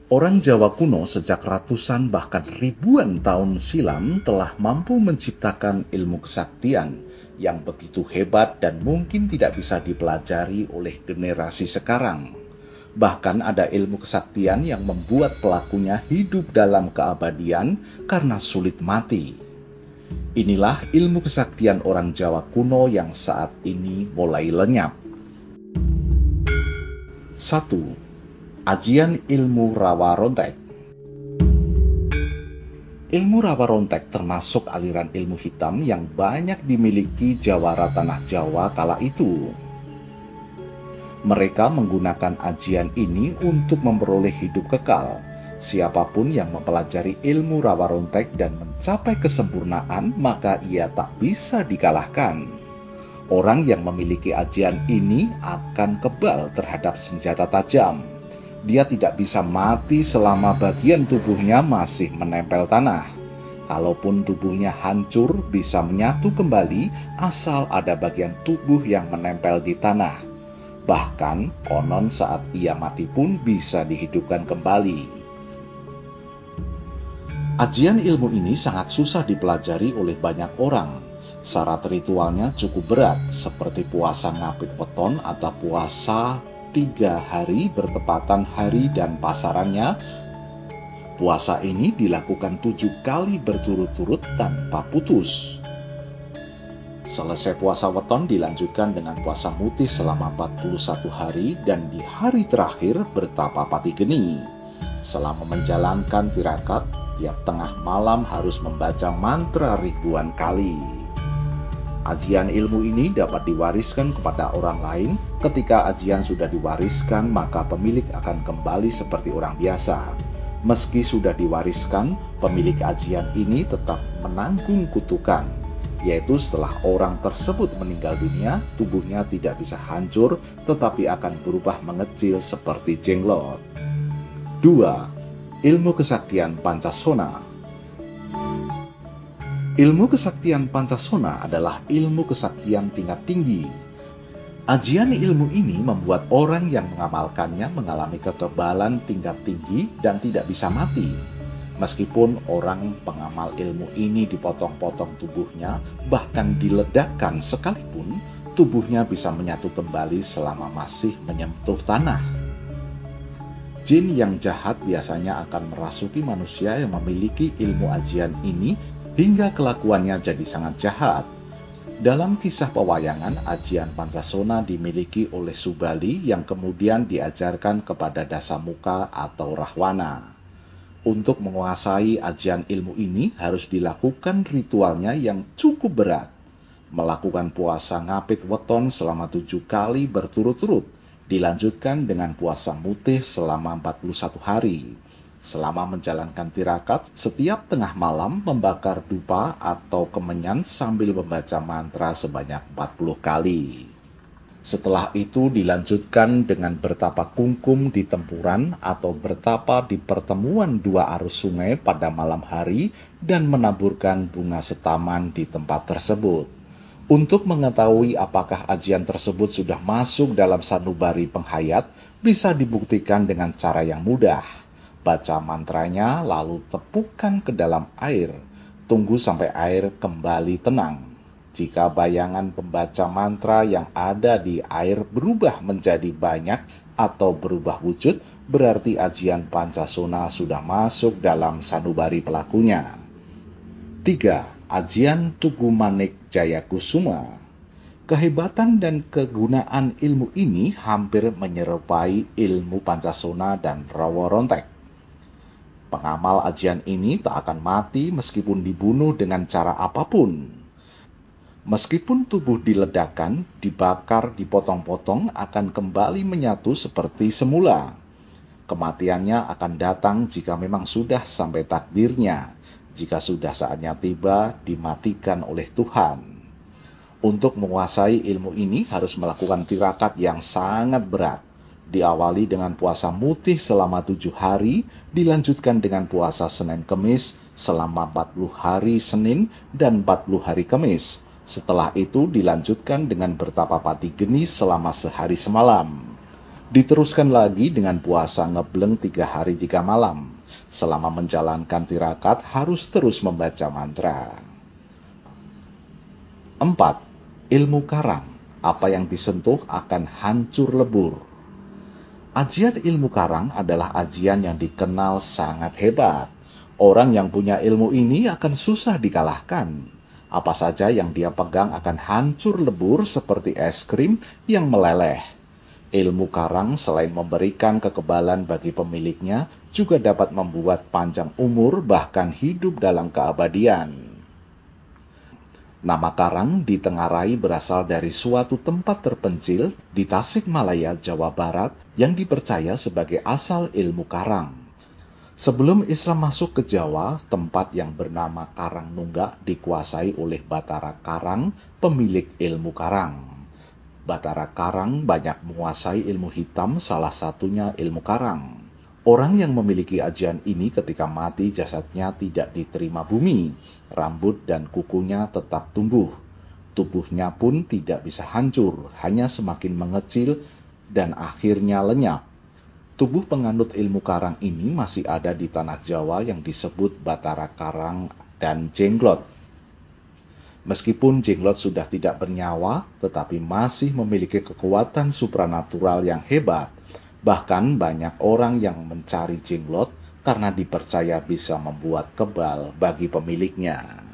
Orang Jawa kuno sejak ratusan bahkan ribuan tahun silam telah mampu menciptakan ilmu kesaktian yang begitu hebat dan mungkin tidak bisa dipelajari oleh generasi sekarang. Bahkan ada ilmu kesaktian yang membuat pelakunya hidup dalam keabadian karena sulit mati. Inilah ilmu kesaktian orang Jawa kuno yang saat ini mulai lenyap. 1. Ajian ilmu rawa rontek. Ilmu rawa rontek termasuk aliran ilmu hitam yang banyak dimiliki jawara tanah Jawa kala itu. Mereka menggunakan ajian ini untuk memperoleh hidup kekal. Siapapun yang mempelajari ilmu rawa rontek dan mencapai kesempurnaan, maka ia tak bisa dikalahkan. Orang yang memiliki ajian ini akan kebal terhadap senjata tajam. Dia tidak bisa mati selama bagian tubuhnya masih menempel tanah. Kalaupun tubuhnya hancur, bisa menyatu kembali asal ada bagian tubuh yang menempel di tanah. Bahkan, konon saat ia mati pun bisa dihidupkan kembali. Ajian ilmu ini sangat susah dipelajari oleh banyak orang. Syarat ritualnya cukup berat, seperti puasa ngapit weton atau puasa 3 hari bertepatan hari dan pasarannya. Puasa ini dilakukan 7 kali berturut-turut tanpa putus. Selesai puasa weton dilanjutkan dengan puasa mutih selama 41 hari dan di hari terakhir bertapa pati geni. Selama menjalankan tirakat, tiap tengah malam harus membaca mantra ribuan kali. Ajian ilmu ini dapat diwariskan kepada orang lain. Ketika ajian sudah diwariskan, maka pemilik akan kembali seperti orang biasa. Meski sudah diwariskan, pemilik ajian ini tetap menanggung kutukan, yaitu setelah orang tersebut meninggal dunia, tubuhnya tidak bisa hancur, tetapi akan berubah mengecil seperti jenglot. 2. Ilmu kesaktian Pancasona. Ilmu kesaktian Pancasona adalah ilmu kesaktian tingkat tinggi. Ajian ilmu ini membuat orang yang mengamalkannya mengalami kekebalan tingkat tinggi dan tidak bisa mati. Meskipun orang pengamal ilmu ini dipotong-potong tubuhnya, bahkan diledakkan sekalipun, tubuhnya bisa menyatu kembali selama masih menyentuh tanah. Jin yang jahat biasanya akan merasuki manusia yang memiliki ilmu ajian ini hingga kelakuannya jadi sangat jahat. Dalam kisah pewayangan, ajian Pancasona dimiliki oleh Subali yang kemudian diajarkan kepada Dasamuka atau Rahwana. Untuk menguasai ajian ilmu ini harus dilakukan ritualnya yang cukup berat. Melakukan puasa ngapit weton selama 7 kali berturut-turut, dilanjutkan dengan puasa mutih selama 41 hari. Selama menjalankan tirakat, setiap tengah malam membakar dupa atau kemenyan sambil membaca mantra sebanyak 40 kali. Setelah itu dilanjutkan dengan bertapa kungkum di tempuran atau bertapa di pertemuan 2 arus sungai pada malam hari dan menaburkan bunga setaman di tempat tersebut. Untuk mengetahui apakah ajian tersebut sudah masuk dalam sanubari penghayat, bisa dibuktikan dengan cara yang mudah. Baca mantranya lalu tepukkan ke dalam air. Tunggu sampai air kembali tenang. Jika bayangan pembaca mantra yang ada di air berubah menjadi banyak atau berubah wujud, berarti ajian Pancasona sudah masuk dalam sanubari pelakunya. 3. Ajian Tugu Manik Jayakusuma. Kehebatan dan kegunaan ilmu ini hampir menyerupai ilmu Pancasona dan rawa rontek. Pengamal ajian ini tak akan mati meskipun dibunuh dengan cara apapun. Meskipun tubuh diledakkan, dibakar, dipotong-potong, akan kembali menyatu seperti semula. Kematiannya akan datang jika memang sudah sampai takdirnya. Jika sudah saatnya tiba, dimatikan oleh Tuhan. Untuk menguasai ilmu ini harus melakukan tirakat yang sangat berat. Diawali dengan puasa mutih selama 7 hari, dilanjutkan dengan puasa Senin Kemis selama 40 hari Senin dan 40 hari Kemis. Setelah itu dilanjutkan dengan bertapa pati geni selama sehari semalam. Diteruskan lagi dengan puasa ngebleng 3 hari 3 malam. Selama menjalankan tirakat harus terus membaca mantra. 4. Ilmu karang. Apa yang disentuh akan hancur lebur. Ajian ilmu karang adalah ajian yang dikenal sangat hebat. Orang yang punya ilmu ini akan susah dikalahkan. Apa saja yang dia pegang akan hancur lebur seperti es krim yang meleleh. Ilmu karang selain memberikan kekebalan bagi pemiliknya, juga dapat membuat panjang umur bahkan hidup dalam keabadian. Nama karang ditengarai berasal dari suatu tempat terpencil di Tasikmalaya, Jawa Barat yang dipercaya sebagai asal ilmu karang. Sebelum Islam masuk ke Jawa, tempat yang bernama Karangnunggak dikuasai oleh Batara Karang, pemilik ilmu karang. Batara Karang banyak menguasai ilmu hitam, salah satunya ilmu karang. Orang yang memiliki ajian ini ketika mati jasadnya tidak diterima bumi, rambut dan kukunya tetap tumbuh. Tubuhnya pun tidak bisa hancur, hanya semakin mengecil dan akhirnya lenyap. Tubuh penganut ilmu karang ini masih ada di tanah Jawa yang disebut Batara Karang dan Jenglot. Meskipun Jenglot sudah tidak bernyawa, tetapi masih memiliki kekuatan supranatural yang hebat. Bahkan banyak orang yang mencari Jenglot karena dipercaya bisa membuat kebal bagi pemiliknya.